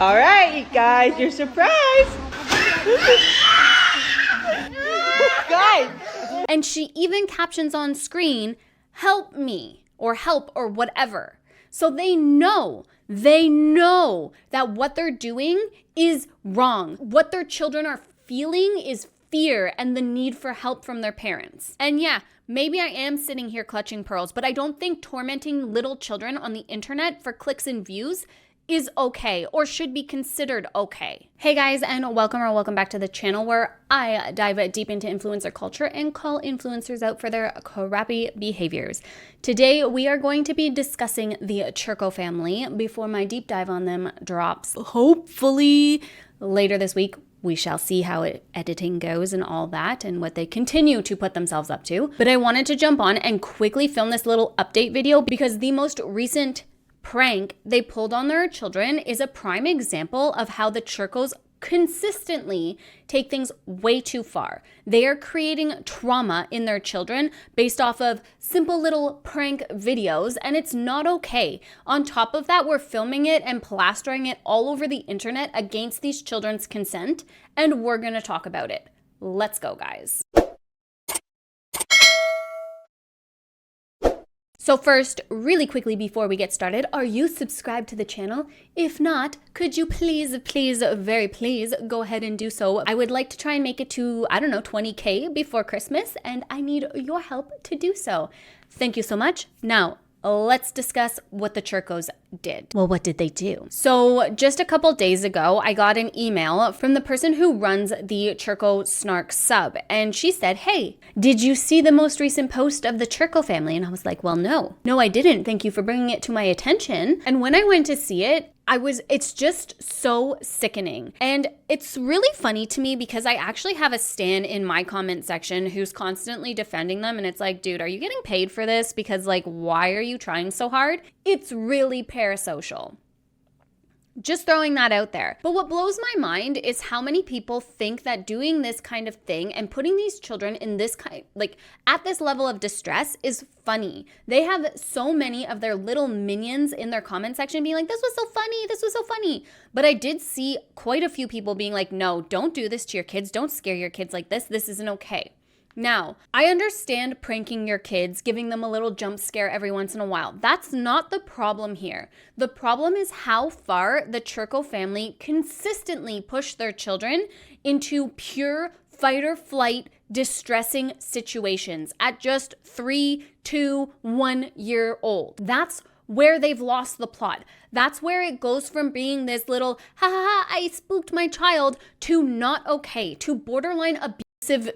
All right, you guys, you're surprised. Guys. And she even captions on screen, "Help me," or "help," or whatever. So they know that what they're doing is wrong. What their children are feeling is fear and the need for help from their parents. And yeah, maybe I am sitting here clutching pearls, but I don't think tormenting little children on the internet for clicks and views is okay or should be considered okay. Hey guys, and welcome back to the channel where I dive deep into influencer culture and call influencers out for their crappy behaviors. Today we are going to be discussing the Churco family before my deep dive on them drops hopefully later this week. We shall see how editing goes and all that and what they continue to put themselves up to. But I wanted to jump on and quickly film this little update video because the most recent prank they pulled on their children is a prime example of how the Churcos consistently take things way too far. They are creating trauma in their children based off of simple little prank videos, and it's not okay. On top of that, we're filming it and plastering it all over the internet against these children's consent, and we're gonna talk about it. Let's go, guys. So first, really quickly before we get started, are you subscribed to the channel? If not, could you please, very please go ahead and do so. I would like to try and make it to, 20K before Christmas, and I need your help to do so. Thank you so much. Now, let's discuss what the Churcos did. Well, what did they do? So just a couple days ago, I got an email from the person who runs the Churco Snark sub, and she said, "Hey, did you see the most recent post of the Churco family?" And I was like, "Well, no, I didn't. Thank you for bringing it to my attention." And when I went to see it, it's just so sickening. And it's really funny to me because I actually have a stan in my comment section who's constantly defending them. And it's like, dude, are you getting paid for this? Because why are you trying so hard? It's really parasocial. Just throwing that out there. But what blows my mind is how many people think that doing this kind of thing and putting these children in this at this level of distress is funny. They have so many of their little minions in their comment section being like, "This was so funny, this was so funny." But I did see quite a few people being like, "No, don't do this to your kids. Don't scare your kids like this. This isn't okay." Now, I understand pranking your kids, giving them a little jump scare every once in a while. That's not the problem here. The problem is how far the Churco family consistently push their children into pure fight or flight, distressing situations at just 3, 2, 1 year old. That's where they've lost the plot. That's where it goes from being this little, ha ha ha, I spooked my child, to not okay, to borderline abuse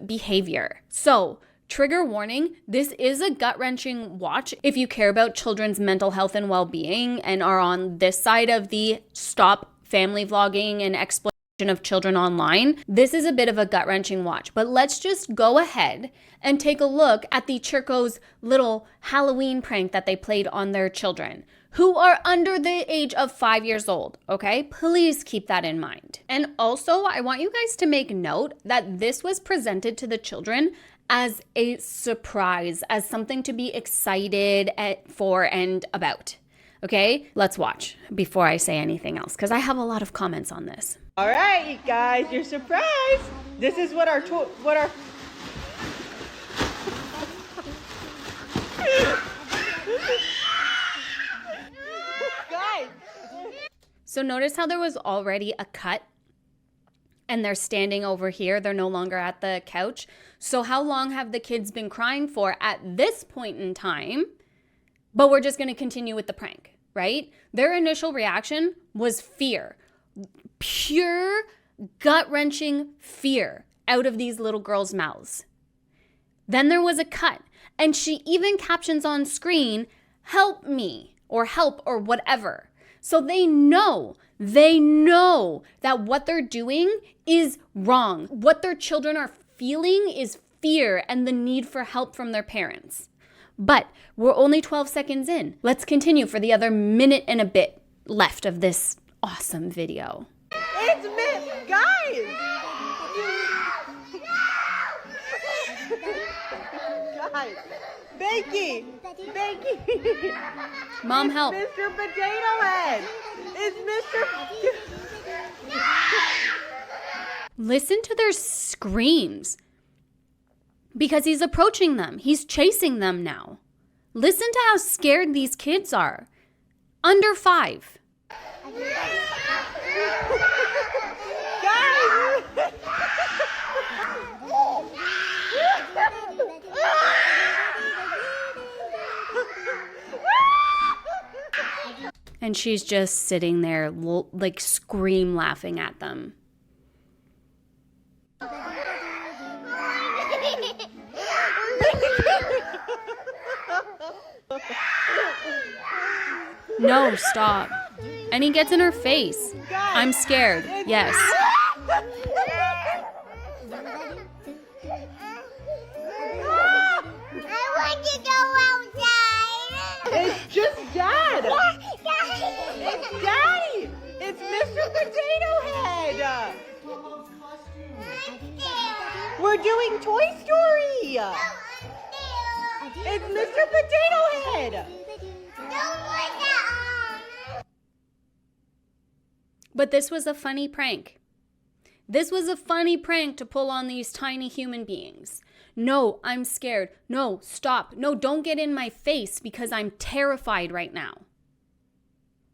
behavior. So, trigger warning, this is a gut-wrenching watch if you care about children's mental health and well-being and are on this side of the stop family vlogging and exploitation of children online. This is a bit of a gut-wrenching watch, but let's just go ahead and take a look at the Churcos' little Halloween prank that they played on their children, who are under the age of 5 years old, okay? Please keep that in mind. And also, I want you guys to make note that this was presented to the children as a surprise, as something to be excited for and about, okay? Let's watch before I say anything else, because I have a lot of comments on this. All right, you guys, you're surprised. This is what our So notice how there was already a cut and they're standing over here. They're no longer at the couch. So how long have the kids been crying for at this point in time? But we're just going to continue with the prank, right? Their initial reaction was fear. Pure gut-wrenching fear out of these little girls' mouths. Then there was a cut, and she even captions on screen, "Help me," or "help," or whatever. So they know that what they're doing is wrong. What their children are feeling is fear and the need for help from their parents. But we're only 12 seconds in. Let's continue for the other minute and a bit left of this awesome video. It's me, guys! Guys, Bakey! Mom, help. Mr. Potato Head! It's Mr. Listen to their screams. Because he's approaching them. He's chasing them now. Listen to how scared these kids are. Under 5. And she's just sitting there, like, scream laughing at them. No, stop. And he gets in her face. I'm scared. Yes. I want to go outside. It's just Dad. Daddy. It's Daddy. It's Mr. Potato Head. I'm scared. We're doing Toy Story. I'm scared. It's Mr. Potato Head. Don't put that on. But this was a funny prank. This was a funny prank to pull on these tiny human beings. No, I'm scared. No, stop. No, don't get in my face because I'm terrified right now.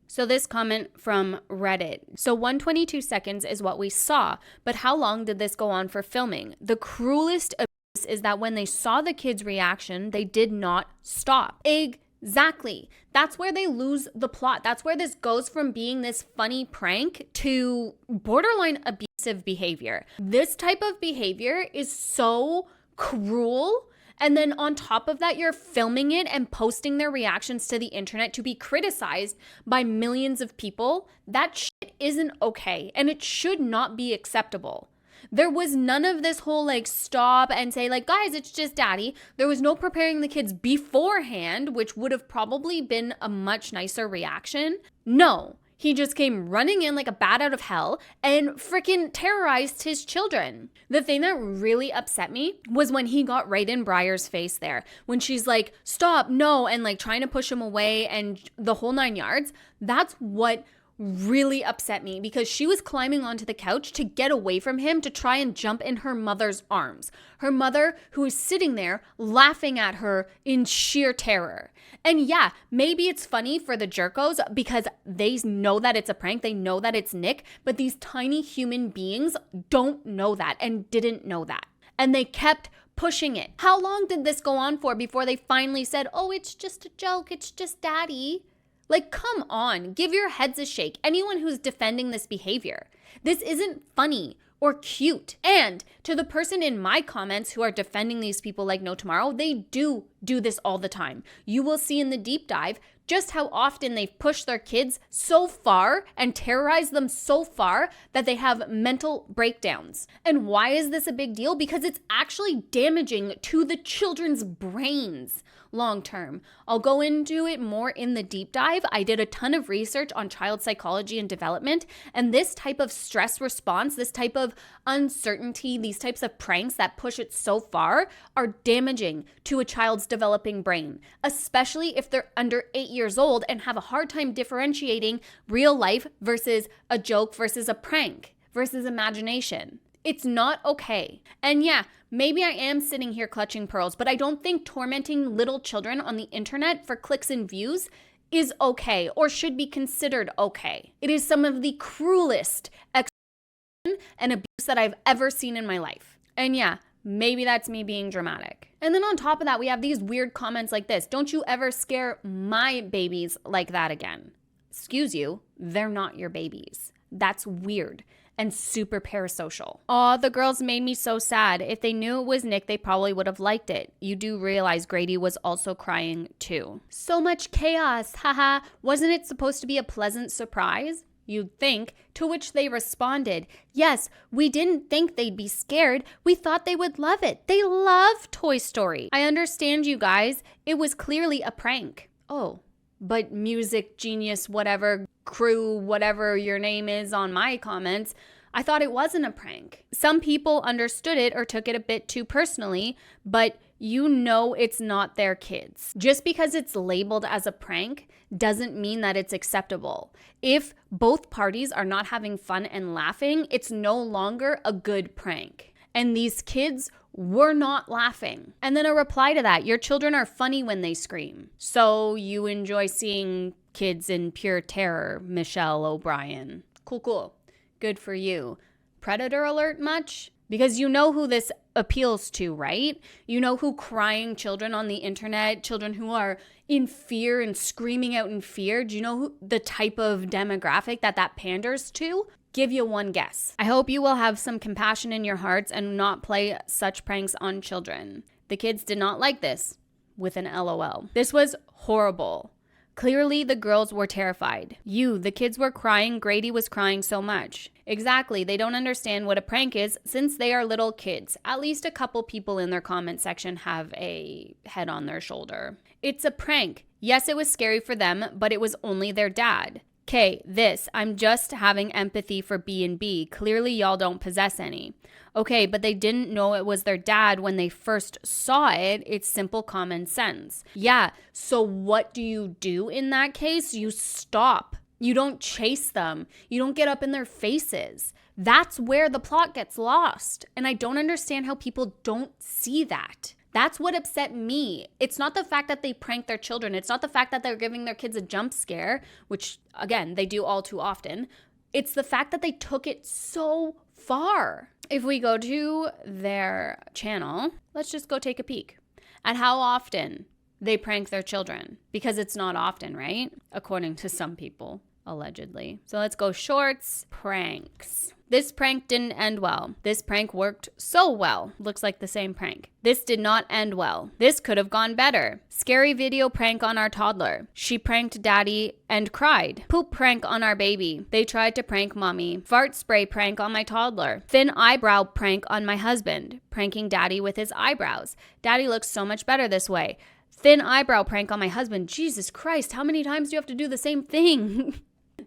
So this comment from Reddit. So 122 seconds is what we saw, but how long did this go on for filming? The cruelest abuse is that when they saw the kids' reaction, they did not stop. Exactly. That's where they lose the plot. That's where this goes from being this funny prank to borderline abusive behavior. This type of behavior is so cruel. And then on top of that, you're filming it and posting their reactions to the internet to be criticized by millions of people. That shit isn't okay. And it should not be acceptable. There was none of this whole like stop and say like, guys, it's just Daddy. There was no preparing the kids beforehand, which would have probably been a much nicer reaction. No, he just came running in like a bat out of hell and freaking terrorized his children. The thing that really upset me was when he got right in Briar's face there. When she's like, stop, no, and like trying to push him away and the whole 9 yards. That's what really upset me because she was climbing onto the couch to get away from him to try and jump in her mother's arms. Her mother who is sitting there laughing at her in sheer terror. And yeah, maybe it's funny for the Churcos because they know that it's a prank. They know that it's Nick, but these tiny human beings don't know that and didn't know that. And they kept pushing it. How long did this go on for before they finally said, oh, it's just a joke. It's just Daddy. Like, come on, give your heads a shake. Anyone who's defending this behavior. This isn't funny or cute. And to the person in my comments who are defending these people like no tomorrow, they do this all the time. You will see in the deep dive just how often they've pushed their kids so far and terrorized them so far that they have mental breakdowns. And why is this a big deal? Because it's actually damaging to the children's brains long term. I'll go into it more in the deep dive. I did a ton of research on child psychology and development, and this type of stress response, this type of uncertainty, these types of pranks that push it so far are damaging to a child's developing brain, especially if they're under 8 years old and have a hard time differentiating real life versus a joke versus a prank versus imagination. It's not okay. And yeah, maybe I am sitting here clutching pearls, but I don't think tormenting little children on the internet for clicks and views is okay or should be considered okay. It is some of the cruelest exploitation and abuse that I've ever seen in my life. And yeah, maybe that's me being dramatic. And then on top of that, we have these weird comments like this. Don't you ever scare my babies like that again. Excuse you, they're not your babies. That's weird and super parasocial. Aw, the girls made me so sad. If they knew it was Nick, they probably would have liked it. You do realize Grady was also crying too. So much chaos, haha. Wasn't it supposed to be a pleasant surprise? You'd think, to which they responded, yes, we didn't think they'd be scared. We thought they would love it. They love Toy Story. I understand you guys. It was clearly a prank. Oh, but music genius, whatever, crew, whatever your name is on my comments, I thought it wasn't a prank. Some people understood it or took it a bit too personally, but you know it's not their kids. Just because it's labeled as a prank doesn't mean that it's acceptable. If both parties are not having fun and laughing, it's no longer a good prank. And these kids were not laughing. And then a reply to that, your children are funny when they scream. So you enjoy seeing kids in pure terror, Michelle O'Brien. Cool. Good for you. Predator alert much? Because you know who this appeals to, right? You know who crying children on the internet, children who are in fear and screaming out in fear, do you know who, the type of demographic that panders to? Give you one guess. I hope you will have some compassion in your hearts and not play such pranks on children. The kids did not like this, with an LOL. This was horrible. Clearly, the girls were terrified. The kids were crying. Grady was crying so much. Exactly. They don't understand what a prank is since they are little kids. At least a couple people in their comment section have a head on their shoulder. It's a prank. Yes, it was scary for them, but it was only their dad. I'm just having empathy for B and B. Clearly, y'all don't possess any. Okay, but they didn't know it was their dad when they first saw it. It's simple common sense. Yeah, so what do you do in that case? You stop. You don't chase them. You don't get up in their faces. That's where the plot gets lost. And I don't understand how people don't see that. That's what upset me. It's not the fact that they prank their children. It's not the fact that they're giving their kids a jump scare, which, again, they do all too often. It's the fact that they took it so far. If we go to their channel, let's just go take a peek at how often they prank their children. Because it's not often, right? According to some people, allegedly. So let's go shorts, pranks. This prank didn't end well. This prank worked so well. Looks like the same prank. This did not end well. This could have gone better. Scary video prank on our toddler. She pranked daddy and cried. Poop prank on our baby. They tried to prank mommy. Fart spray prank on my toddler. Thin eyebrow prank on my husband. Pranking daddy with his eyebrows. Daddy looks so much better this way. Thin eyebrow prank on my husband. Jesus Christ, how many times do you have to do the same thing?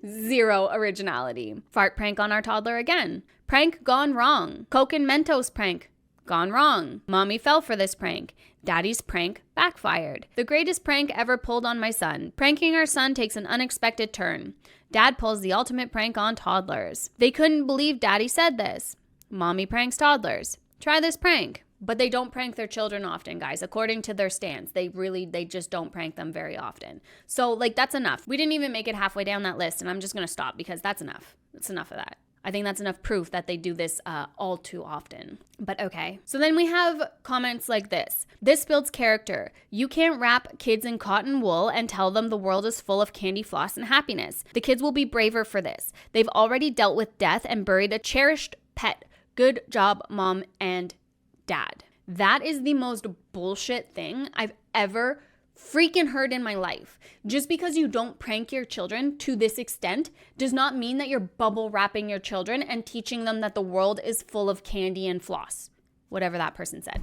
Zero originality. Fart prank on our toddler again. Prank gone wrong. Coke and Mentos prank. Gone wrong. Mommy fell for this prank. Daddy's prank backfired. The greatest prank ever pulled on my son. Pranking our son takes an unexpected turn. Dad pulls the ultimate prank on toddlers. They couldn't believe daddy said this. Mommy pranks toddlers. Try this prank. But they don't prank their children often, guys. According to their stance, they just don't prank them very often. So, that's enough. We didn't even make it halfway down that list, and I'm just going to stop because that's enough. That's enough of that. I think that's enough proof that they do this all too often. But okay. So then we have comments like this. This builds character. You can't wrap kids in cotton wool and tell them the world is full of candy floss and happiness. The kids will be braver for this. They've already dealt with death and buried a cherished pet. Good job, mom and dad. That is the most bullshit thing I've ever freaking heard in my life. Just because you don't prank your children to this extent does not mean that you're bubble wrapping your children and teaching them that the world is full of candy and floss. Whatever that person said.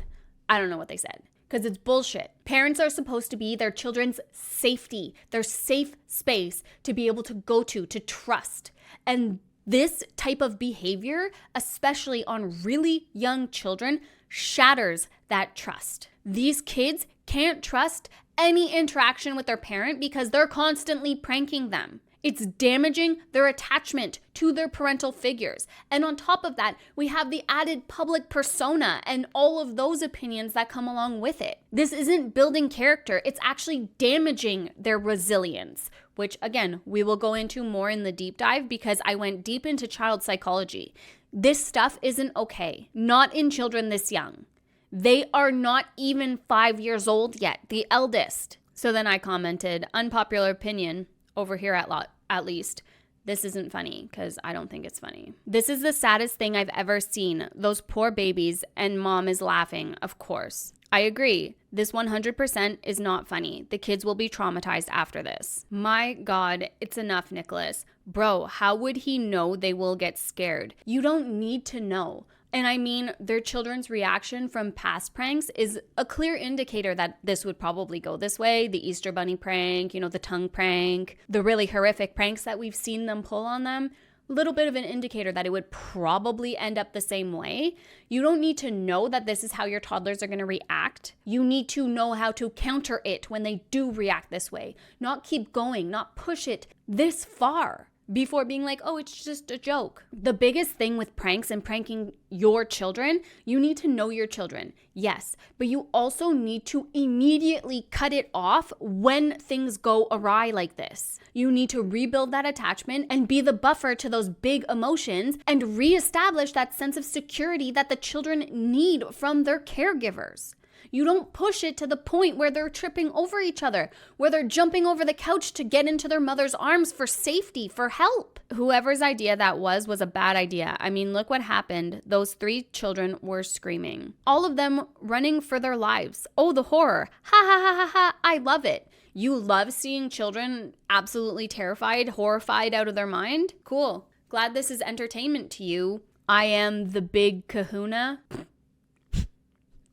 I don't know what they said. Because it's bullshit. Parents are supposed to be their children's safety, their safe space to be able to go to trust. And this type of behavior, especially on really young children, shatters that trust. These kids can't trust any interaction with their parent because they're constantly pranking them. It's damaging their attachment to their parental figures. And on top of that, we have the added public persona and all of those opinions that come along with it. This isn't building character, it's actually damaging their resilience, which again, we will go into more in the deep dive because I went deep into child psychology. This stuff isn't okay. Not in children this young. They are not even 5 years old yet, the eldest. So then I commented, unpopular opinion, over here at least, this isn't funny because I don't think it's funny. This is the saddest thing I've ever seen. Those poor babies, and mom is laughing, of course. I agree. This 100% is not funny. The kids will be traumatized after this. My God, it's enough, Nicholas. Bro, how would he know they will get scared? You don't need to know. And I mean, their children's reaction from past pranks is a clear indicator that this would probably go this way. The Easter Bunny prank, the tongue prank, the really horrific pranks that we've seen them pull on them. little bit of an indicator that it would probably end up the same way. You don't need to know that this is how your toddlers are going to react. You need to know how to counter it when they do react this way. Not keep going, not push it this far before being like, oh, it's just a joke. The biggest thing with pranks and pranking your children, you need to know your children, yes, but you also need to immediately cut it off when things go awry like this. You need to rebuild that attachment and be the buffer to those big emotions and reestablish that sense of security that the children need from their caregivers. You don't push it to the point where they're tripping over each other, where they're jumping over the couch to get into their mother's arms for safety, for help. Whoever's idea that was a bad idea. I mean, look what happened. Those 3 children were screaming. All of them running for their lives. Oh, the horror. Ha ha ha ha ha. I love it. You love seeing children absolutely terrified, horrified out of their mind? Cool. Glad this is entertainment to you. I am the big kahuna.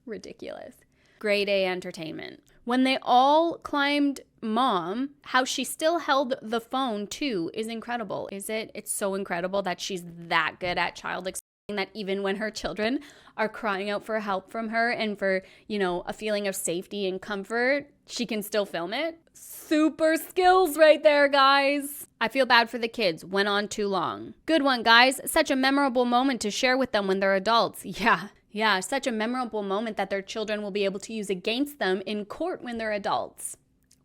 Ridiculous. Grade A entertainment. When they all climbed mom, how she still held the phone too is incredible. Is it? It's so incredible that she's that good at child explaining that even when her children are crying out for help from her and for, a feeling of safety and comfort, she can still film it. Super skills right there, guys. I feel bad for the kids. Went on too long. Good one, guys. Such a memorable moment to share with them when they're adults. Yeah, such a memorable moment that their children will be able to use against them in court when they're adults.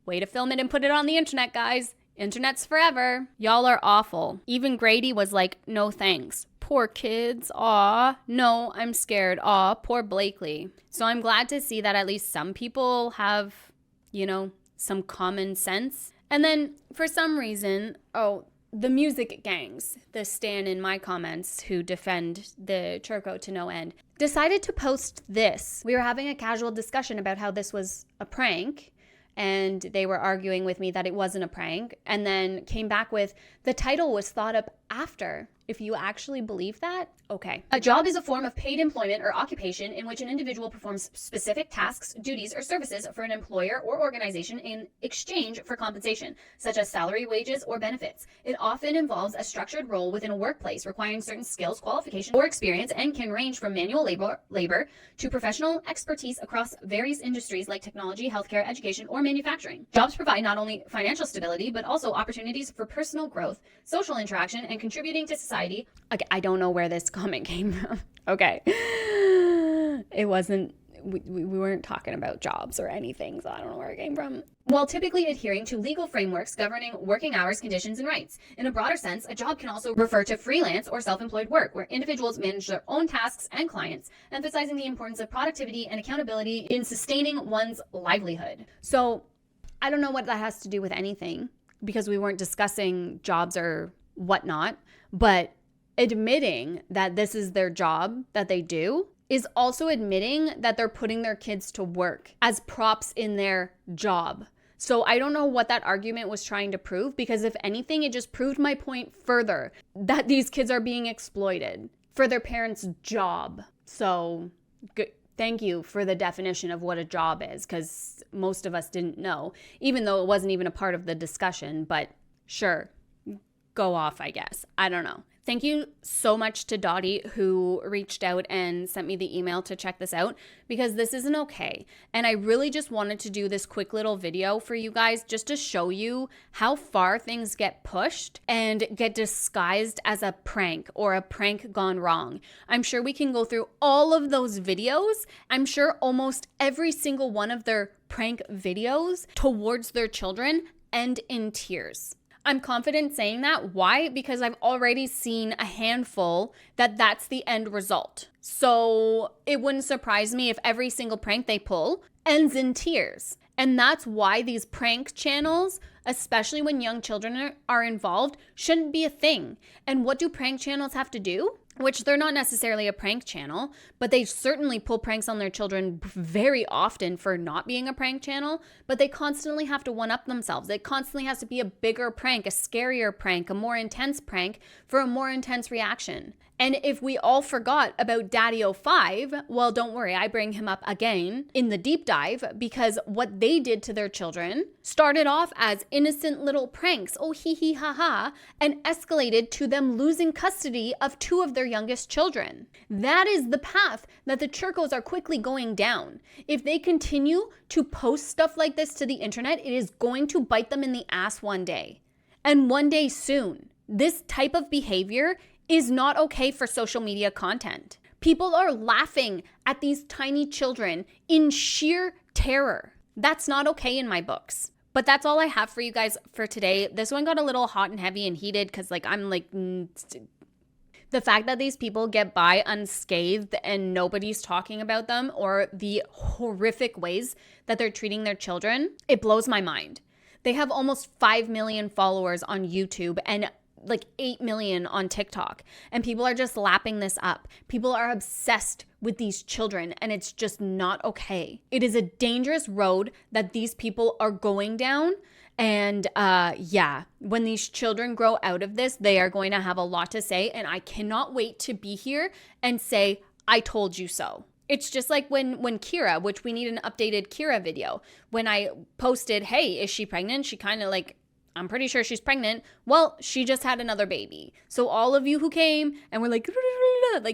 Way to film it and put it on the internet, guys. Internet's forever. Y'all are awful. Even Grady was like, no thanks. Poor kids. Aw. No, I'm scared. Aw, poor Blakely. So I'm glad to see that at least some people have, some common sense. And then for some reason, the music gangs, the stan in my comments who defend the Churco to no end, decided to post this. We were having a casual discussion about how this was a prank, and they were arguing with me that it wasn't a prank, and then came back with, the title was thought up after. If you actually believe that, okay. A job is a form of paid employment or occupation in which an individual performs specific tasks, duties, or services for an employer or organization in exchange for compensation, such as salary, wages, or benefits. It often involves a structured role within a workplace requiring certain skills, qualifications, or experience, and can range from manual labor to professional expertise across various industries like technology, healthcare, education, or manufacturing. Jobs provide not only financial stability, but also opportunities for personal growth, social interaction, and contributing to society. Okay, I don't know where this comment came from. Okay. It wasn't, we weren't talking about jobs or anything, so I don't know where it came from. While typically adhering to legal frameworks governing working hours, conditions, and rights. In a broader sense, a job can also refer to freelance or self-employed work, where individuals manage their own tasks and clients, emphasizing the importance of productivity and accountability in sustaining one's livelihood. So I don't know what that has to do with anything, because we weren't discussing jobs or whatnot, but admitting that this is their job that they do is also admitting that they're putting their kids to work as props in their job. So I don't know what that argument was trying to prove, because if anything, it just proved my point further that these kids are being exploited for their parents' job. So good. Thank you for the definition of what a job is, because most of us didn't know, even though it wasn't even a part of the discussion, but sure. Go off, I guess. I don't know. Thank you so much to Dottie, who reached out and sent me the email to check this out, because this isn't okay. And I really just wanted to do this quick little video for you guys just to show you how far things get pushed and get disguised as a prank or a prank gone wrong. I'm sure we can go through all of those videos. I'm sure almost every single one of their prank videos towards their children end in tears. I'm confident saying that. Why? Because I've already seen a handful that's the end result. So it wouldn't surprise me if every single prank they pull ends in tears. And that's why these prank channels, especially when young children are involved, shouldn't be a thing. And what do prank channels have to do? which they're not necessarily a prank channel, but they certainly pull pranks on their children very often for not being a prank channel, but they constantly have to one-up themselves. It constantly has to be a bigger prank, a scarier prank, a more intense prank for a more intense reaction. And if we all forgot about Daddy05, well, don't worry, I bring him up again in the deep dive, because what they did to their children started off as innocent little pranks, oh hee hee ha ha, and escalated to them losing custody of 2 of their youngest children. That is the path that the Churcos are quickly going down. If they continue to post stuff like this to the internet, it is going to bite them in the ass one day. And one day soon. This type of behavior is not okay for social media content. People are laughing at these tiny children in sheer terror. That's not okay in my books. But that's all I have for you guys for today. This one got a little hot and heavy and heated because the fact that these people get by unscathed and nobody's talking about them, or the horrific ways that they're treating their children, it blows my mind. They have almost 5 million followers on YouTube and like 8 million on TikTok, and people are just lapping this up. People are obsessed with these children, and it's just not okay. It is a dangerous road that these people are going down. And when these children grow out of this, they are going to have a lot to say, and I cannot wait to be here and say, I told you so. It's just like when Kira, which we need an updated Kira video, when I posted, hey, is she pregnant? She kind of like, I'm pretty sure she's pregnant. Well, she just had another baby. So all of you who came and were like,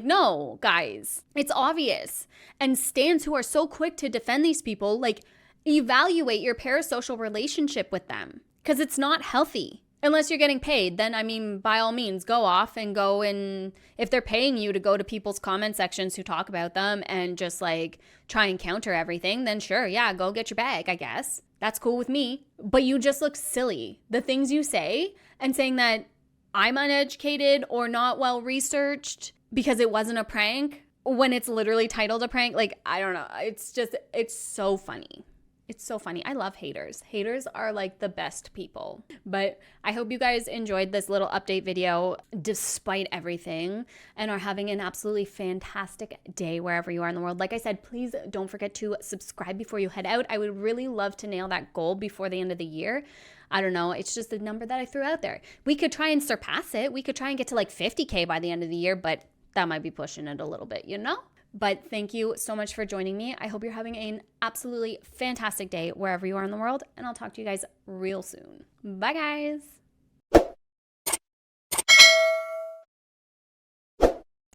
no, guys, it's obvious. And stans who are so quick to defend these people, like, evaluate your parasocial relationship with them, because it's not healthy. Unless you're getting paid, then, I mean, by all means, go off and go and if they're paying you to go to people's comment sections who talk about them and just like try and counter everything, then sure, yeah, go get your bag, I guess. That's cool with me. But you just look silly. The things you say and saying that I'm uneducated or not well researched because it wasn't a prank when it's literally titled a prank, like, I don't know. It's so funny. It's so funny. I love haters. Haters are like the best people. But I hope you guys enjoyed this little update video despite everything and are having an absolutely fantastic day wherever you are in the world. Like I said, please don't forget to subscribe before you head out. I would really love to nail that goal before the end of the year. I don't know. It's just a number that I threw out there. We could try and surpass it. We could try and get to like 50K by the end of the year, but that might be pushing it a little bit, you know? But thank you so much for joining me. I hope you're having an absolutely fantastic day wherever you are in the world, and I'll talk to you guys real soon. Bye, guys.